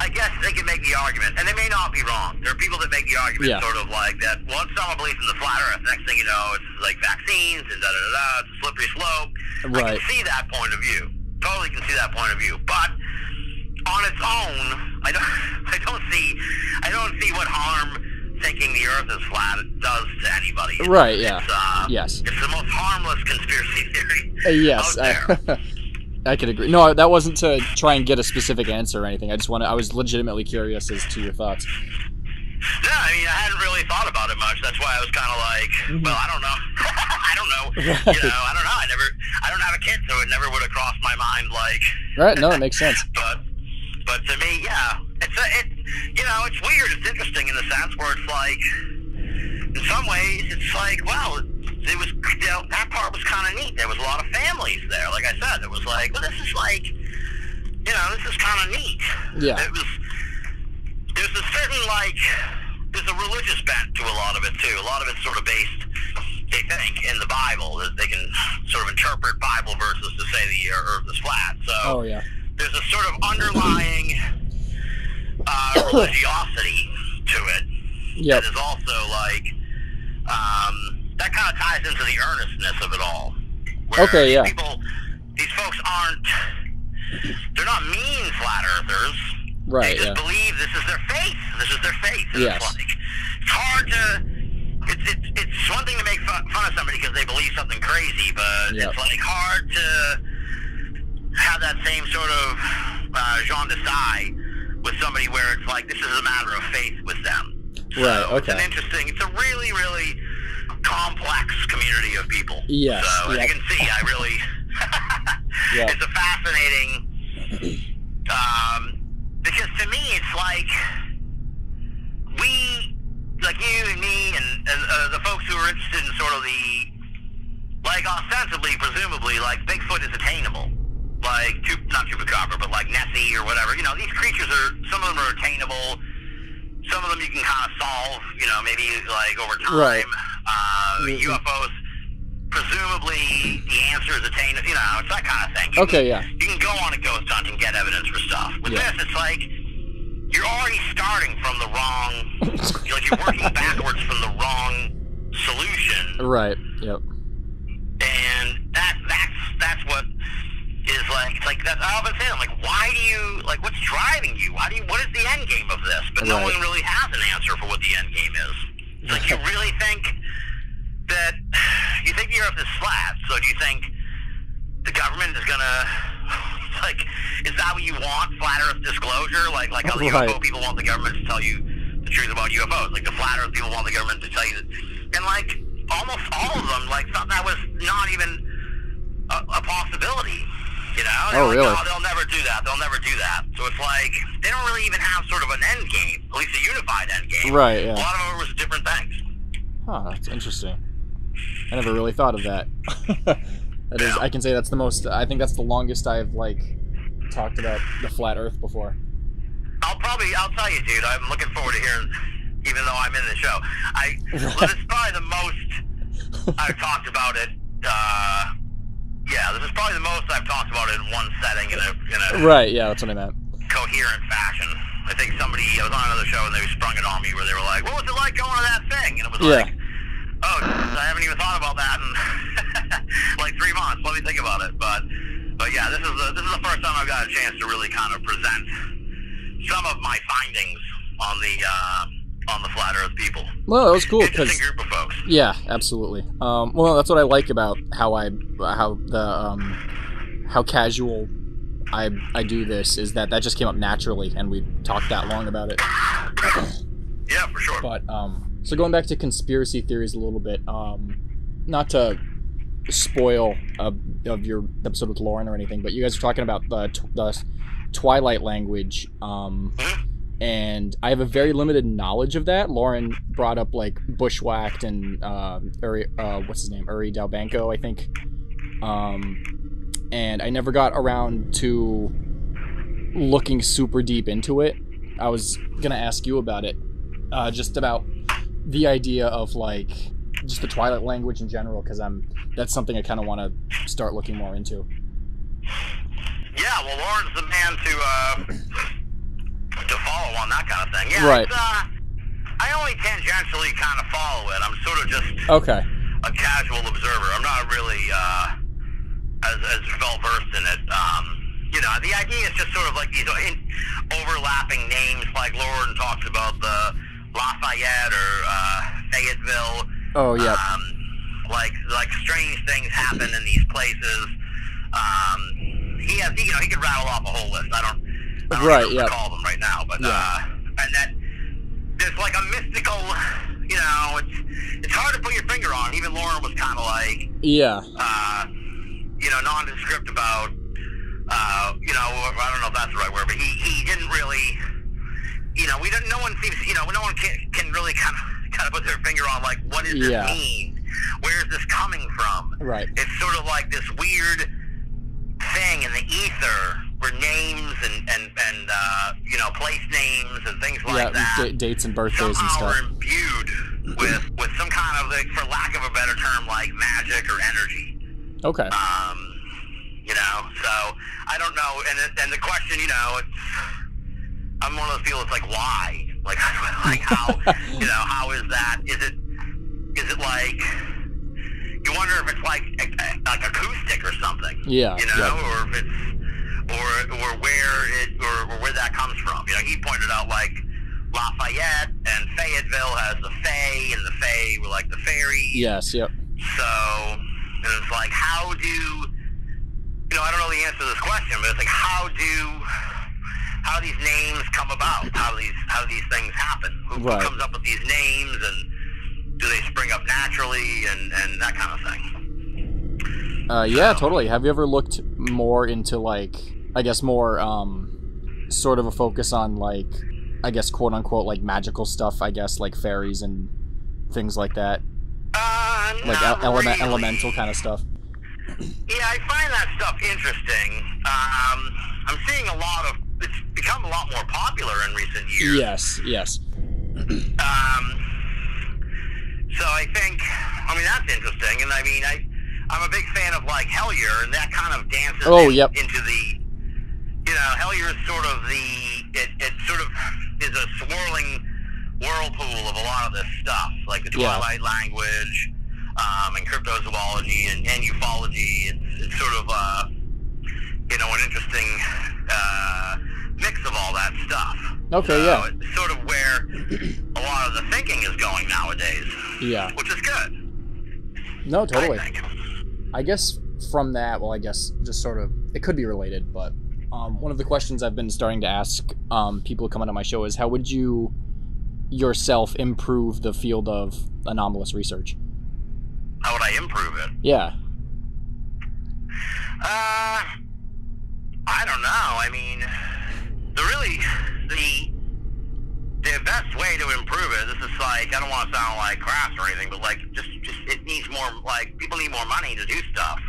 I guess they can make the argument, and they may not be wrong. There are people that make the argument sort of like that, once someone believes in the flat Earth, next thing you know, it's like vaccines and da-da-da-da, it's a slippery slope. I can see that point of view. Totally can see that point of view. But on its own, I don't see what harm thinking the Earth is flat does to anybody. Right, yeah. It's the most harmless conspiracy theory yes, out there. I could agree. No, that wasn't to try and get a specific answer or anything. I was legitimately curious as to your thoughts. Yeah, I mean, I hadn't really thought about it much. That's why I was kind of like, well, I don't know. I don't know. Right. I don't know. I don't have a kid, so it never would have crossed my mind, like. Right. No, it makes sense. But to me, yeah, it's weird. It's interesting in the sense where it's like, in some ways, it's like, well, it was, that part was kind of neat. There was a lot of families there. Like I said, it was like, well, this is like, this is kind of neat. Yeah. There's a certain, like, there's a religious bent to a lot of it, too. A lot of it's sort of based, they think, in the Bible. That they can sort of interpret Bible verses to say the Earth is flat. So there's a sort of underlying religiosity to it. Yep. That is also, like, that kind of ties into the earnestness of it all. Where these folks they're not mean flat earthers. Right, they just believe this is their faith. And yes. It's hard to, it's one thing to make fun of somebody because they believe something crazy, but it's like hard to have that same sort of Jean Desai with somebody where it's like this is a matter of faith with them. So right, okay. It's a really, really complex community of people. Yes. So as you can see, I really, it's a fascinating, because to me, it's like like you and me and the folks who are interested in sort of like ostensibly, presumably, like Bigfoot is attainable. Like, not Chupacabra, but like Nessie or whatever. These creatures some of them are attainable. Some of them you can kind of solve, maybe like over time. Right. UFOs, presumably the answer is attainable. It's that kind of thing. You can go on a ghost hunt and get evidence for stuff. With this, it's like you're already starting from the wrong. You're working backwards from the wrong solution. Right. Yep. And that's what is like. It's like that's all I've been saying. I'm like, why do you like? What's driving you? What is the end game of this? But no one really has an answer for what the end game is. It's like you really think that you think the Earth is flat. So do you think the government is gonna is that what you want? Flat Earth disclosure? Like how the UFO people want the government to tell you the truth about UFOs. Like the flat Earth people want the government to tell you that. And almost all of them thought that was not even a possibility. they're really? No, they'll never do that. They'll never do that. So it's like, they don't really even have sort of an end game, at least a unified end game. Right, yeah. A lot of it was different things. Huh, that's interesting. I never really thought of that. That is, I can say that's the most, I think that's the longest I've, like, talked about the flat Earth before. I'll tell you, dude, I'm looking forward to hearing, even though I'm in the show. This is probably the most I've talked about it, this is probably the most I've talked about it in one setting in a right, yeah, that's what I meant. Coherent fashion. I think I was on another show and they sprung it on me where they were like, what was it like going to that thing? And it was like, oh, I haven't even thought about that in like 3 months. Let me think about it. But yeah, this is the first time I've got a chance to really kind of present some of my findings on the flat Earth people. Well, that was cool. Interesting group of folks. Yeah, absolutely. Well, that's what I like about how casual I do this, is that just came up naturally, and we talked that long about it. Yeah, for sure. But so going back to conspiracy theories a little bit, not to spoil of your episode with Lauren or anything, but you guys are talking about the Twilight language, and I have a very limited knowledge of that. Lauren brought up like Bushwhacked and what's his name, Uri Dalbanco, I think, and I never got around to looking super deep into it. I was gonna ask you about it, just about the idea of like just the Twilight language in general, because that's something I kind of want to start looking more into. Yeah, well, Lauren's the man to follow on that kind of thing. Yeah, right. I only tangentially kind of follow it. I'm sort of just a casual observer. I'm not really as well versed in it. The idea is just sort of like these overlapping names, like Lauren talks about the Lafayette or Fayetteville. Oh yeah. Like strange things happen in these places. He could rattle off a whole list. I don't recall them right now, but and that there's like a mystical, it's hard to put your finger on. Even Lauren was kind of like, nondescript about, I don't know if that's the right word, but he didn't really, no one seems, no one can really kind of put their finger on like, what does this mean? Where is this coming from? Right. It's sort of like this weird thing in the ether where names and place names and things like that, dates and birthdays and stuff, are imbued with some kind of, like, for lack of a better term, like magic or energy. Okay. So I don't know, and the question, I'm one of those people that's like, why? Like how, how is that? Is it like, you wonder if it's like acoustic or something? Yeah. Or if it's, or where that comes from. He pointed out like Lafayette and Fayetteville has the Fae, and the Fae were like the fairies. Yes. Yep. So, and it's like, how do, I don't know the answer to this question, but it's like, how these names come about? How these things happen? Who comes up with these names, and do they spring up naturally, and that kind of thing? Yeah, totally. Have you ever looked more into, like, I guess more sort of a focus on, like, I guess quote unquote, like, magical stuff, I guess, like fairies and things like that? Like elemental kind of stuff? Yeah, I find that stuff interesting. I'm seeing it's become a lot more popular in recent years. Yes. So I think, that's interesting, and I'm a big fan of, like, Hellier, and that kind of dances into the, Hellier is sort of it sort of is a swirling whirlpool of a lot of this stuff, like the Twilight language, and cryptozoology and ufology. It's sort of, an interesting mix of all that stuff. Okay, so it's sort of where a lot of the thinking is going nowadays. Yeah. Which is good. No, totally. I guess from that, well, I guess just sort of, it could be related, but one of the questions I've been starting to ask people coming on my show is, how would you yourself improve the field of anomalous research? How would I improve it? Yeah. the best way to improve it, this is like, I don't want to sound like crass or anything, but like, just it needs more, like, people need more money to do stuff.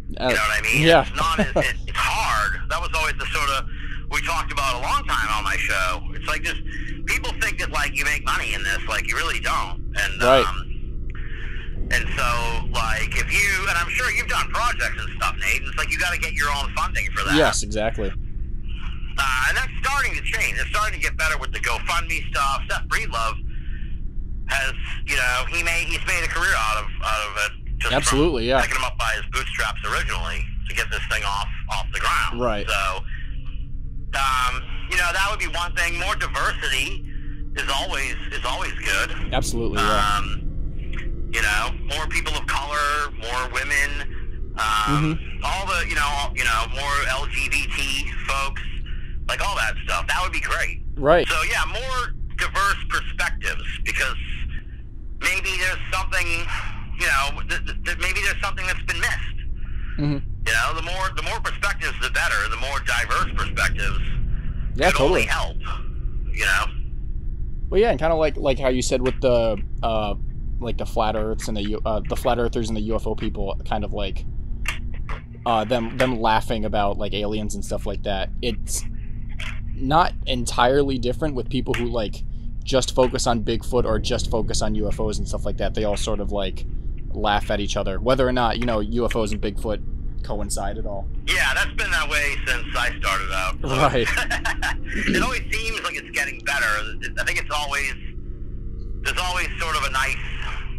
You know what I mean? Yeah. It's not, it's hard. That was always the sort of, we talked about a long time on my show. It's like, just, people think that, like, you make money in this, like, you really don't. And, right. And so, like, if you, and I'm sure you've done projects and stuff, Nate, it's like you got to get your own funding for that. Yes, exactly. And that's starting to change. It's starting to get better with the GoFundMe stuff. Seth Breedlove has, you know, he's made a career out of it. Just absolutely, yeah. Picking him up by his bootstraps originally to get this thing off the ground. Right. So, you know, that would be one thing. More diversity is always good. Absolutely, yeah. You know, more people of color, more women, all the, you know, more LGBT folks, like all that stuff. That would be great. Right. So yeah, more diverse perspectives, because maybe there's something, you know, maybe there's something that's been missed. You know, the more perspectives, the better. The more diverse perspectives, yeah, could totally only help. You know. Well, yeah, and kind of like how you said with the like the flat Earths and the flat earthers and the UFO people, kind of like them laughing about like aliens and stuff like that. It's not entirely different with people who like just focus on Bigfoot or just focus on UFOs and stuff like that. They all sort of like laugh at each other, whether or not, you know, UFOs and Bigfoot coincide at all. Yeah, that's been that way since I started out. So. Right. It always seems like it's getting better. I think there's always sort of a nice,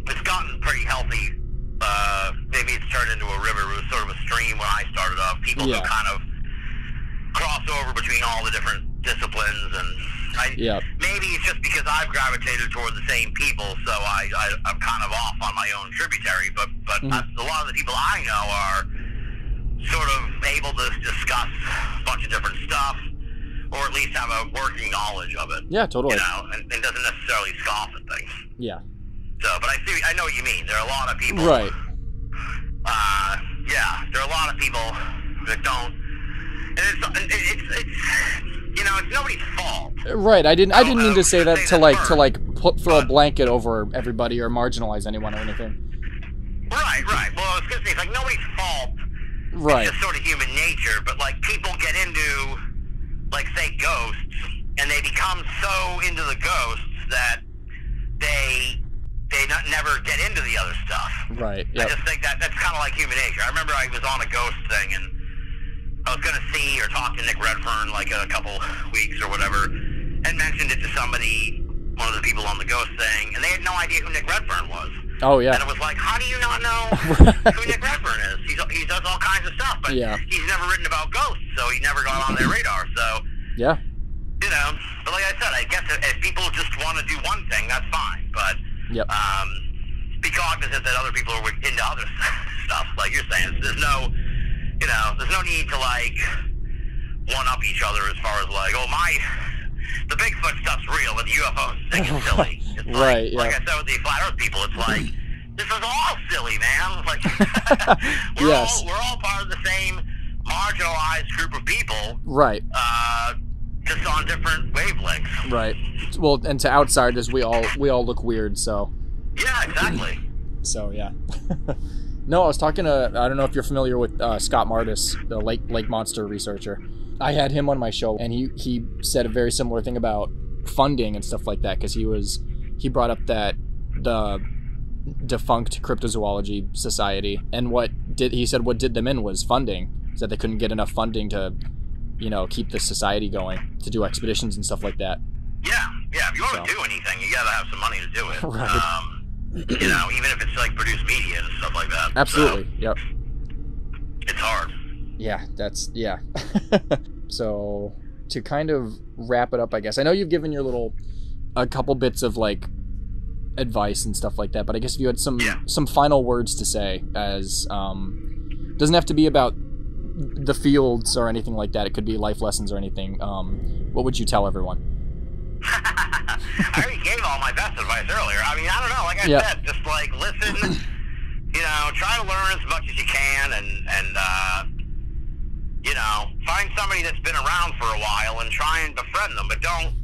it's gotten pretty healthy. Maybe it's turned into a river. It was sort of a stream when I started off. People who kind of cross over between all the different disciplines, and maybe it's just because I've gravitated toward the same people, so I'm kind of off on my own tributary, but a lot of the people I know are sort of able to discuss a bunch of different stuff, or at least have a working knowledge of it. Yeah, totally. You know, and doesn't necessarily scoff at things. Yeah. So, but I know what you mean. There are a lot of people. Right. Yeah, there are a lot of people that don't. And it's you know, it's nobody's fault. Right. I didn't mean to say that to throw a blanket over everybody or marginalize anyone or anything. Right. Well, I was gonna say, it's like nobody's fault. Right. It's just sort of human nature. But like, people get into, like, say, ghosts, and they become so into the ghosts that they never get into the other stuff. Right. Yep. I just think that's kind of like human nature. I remember I was on a ghost thing, and I was going to see or talk to Nick Redfern like a couple weeks or whatever, and mentioned it to somebody, one of the people on the ghost thing, and they had no idea who Nick Redfern was. Oh, yeah. And it was like, how do you not know who Nick Redfern is? He does all kinds of stuff, but he's never written about ghosts, so he never got on their radar. So, yeah. You know, but like I said, I guess if people just want to do one thing, that's fine. But be cognizant that other people are into other stuff, like you're saying. There's no need to like one up each other as far as like, the Bigfoot stuff's real, but the UFOs is silly. It's like, like I said with the flat Earth people, it's like, this is all silly, man. Like, we're all part of the same marginalized group of people, right? Just on different wavelengths, right? Well, and to outsiders, we all look weird, so yeah, exactly. So yeah. No, I was talking to, I don't know if you're familiar with Scott Martis, the lake monster researcher. I had him on my show, and he said a very similar thing about funding and stuff like that, because he brought up that the defunct Cryptozoology Society, and what did them in was funding. He said they couldn't get enough funding to, you know, keep the society going, to do expeditions and stuff like that. Yeah. If you want to do anything, you gotta have some money to do it. Right. You know, even if it's like produce media and stuff like that. Absolutely. So, yep. It's hard. Yeah, So, to kind of wrap it up, I guess, I know you've given a couple bits of like advice and stuff like that, but I guess if you had some final words to say, as doesn't have to be about the fields or anything like that, it could be life lessons or anything, what would you tell everyone? I already gave all my best advice earlier. I mean, I don't know, like I said, just like listen, you know, try to learn as much as you can, and you know, find somebody that's been around for a while and try and befriend them, but don't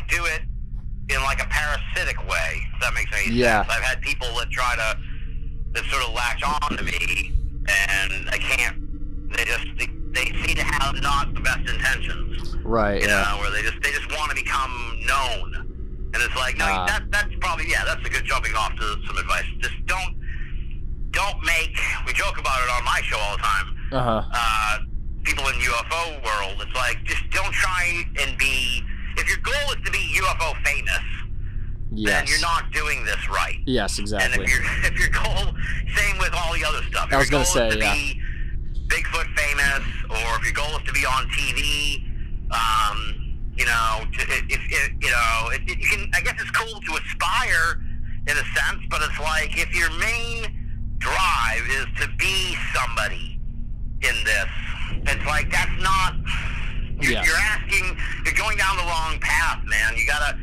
do it in like a parasitic way, if that makes any sense. I've had people that try to sort of latch on to me, and I can't. They seem to have not the best intentions, right? You know, where they just want to become known, and it's like, no, that's probably that's a good jumping off to some advice. Just don't make. We joke about it on my show all the time. People in UFO world, it's like, just don't try and be. If your goal is to be UFO famous, then you're not doing this right. Yes, exactly. And if your goal, same with all the other stuff. I was going to say, be Bigfoot famous, or if your goal is to be on TV, you know, you can. I guess it's cool to aspire in a sense, but it's like, if your main drive is to be somebody in this, it's like, that's not. You're going down the wrong path, man. You gotta,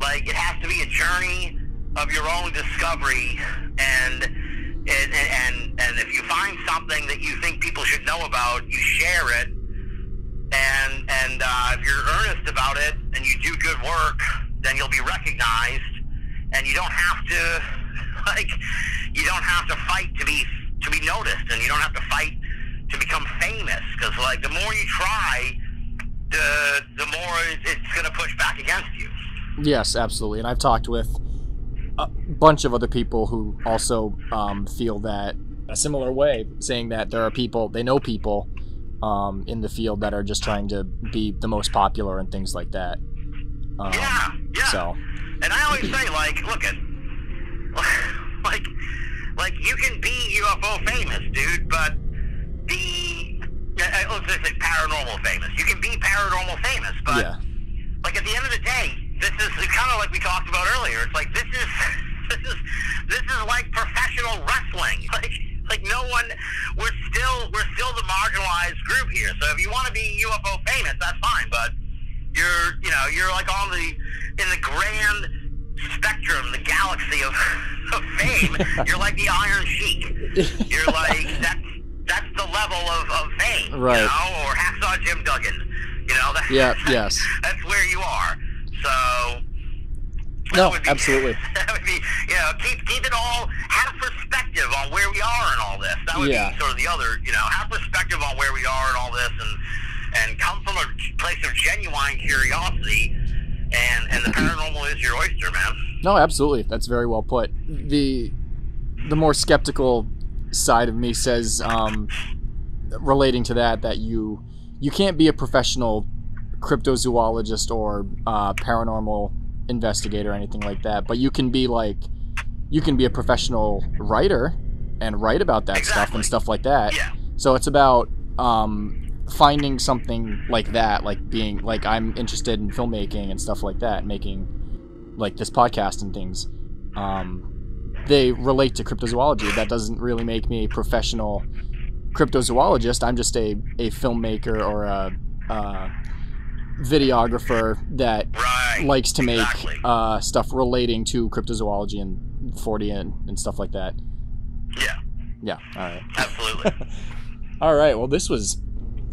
like, it has to be a journey of your own discovery, and if you find something that you think people should know about, you share it, and if you're earnest about it and you do good work, then you'll be recognized, and you don't have to, like, fight to be noticed, and you don't have to fight to become famous, because, like, the more you try, the more it's going to push back against you. Yes, absolutely. And I've talked with a bunch of other people who also feel that a similar way, saying that there are people, they know people in the field that are just trying to be the most popular and things like that. So. And I always say, like, look at, like you can be UFO famous, dude, but let's just say paranormal famous. You can be paranormal famous, but like, at the end of the day, this is kind of like we talked about earlier. It's like, this is like professional wrestling. Like no one. We're still the marginalized group here. So if you want to be UFO famous, that's fine. But you're like in the grand spectrum, the galaxy of fame. You're like the Iron Sheik. You're like that's the level of fame, right? You know, or Hacksaw Jim Duggan. You know, that's where you are. So absolutely. That would be, you know, keep it all, have perspective on where we are in all this. That would be sort of the other, you know, have perspective on where we are in all this, and come from a place of genuine curiosity, and the paranormal is your oyster, man. No, absolutely. That's very well put. The more skeptical side of me says, relating to that you can't be a professional cryptozoologist or paranormal investigator or anything like that, but you can be a professional writer and write about that stuff and stuff like that. So it's about finding something like that, like being like, I'm interested in filmmaking and stuff like that, making like this podcast and things. They relate to cryptozoology. That doesn't really make me a professional cryptozoologist. I'm just a filmmaker or a videographer that likes to make stuff relating to cryptozoology and 4D and stuff like that. Yeah. All right. Absolutely. All right. Well, this was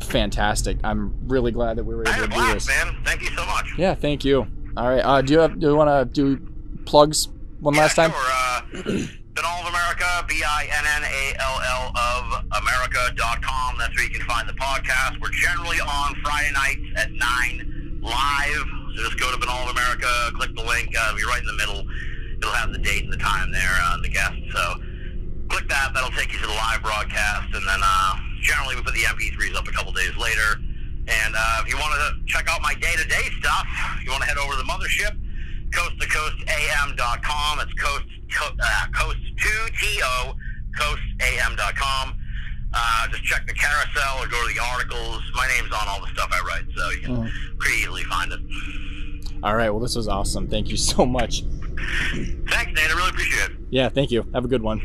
fantastic. I'm really glad that we were able to do this. Man. Thank you so much. Yeah. Thank you. All right. Do you want to do plugs one last time? Sure. Binnall of America, BINNALL of America.com. That's where you can find the podcast. We're generally on Friday nights at 9 live. So just go to Binnall of America, click the link. It'll be right in the middle. It'll have the date and the time there, the guest. So click that. That'll take you to the live broadcast. And then generally we put the MP3s up a couple days later. And if you want to check out my day-to-day stuff, you want to head over to the mothership, coasttocoastam.com. It's coast2to coastam.com. Just check the carousel or go to the articles. My name's on all the stuff I write, so you can pretty easily find it. All right. Well, this was awesome. Thank you so much. Thanks, Nate. I really appreciate it. Yeah, thank you. Have a good one.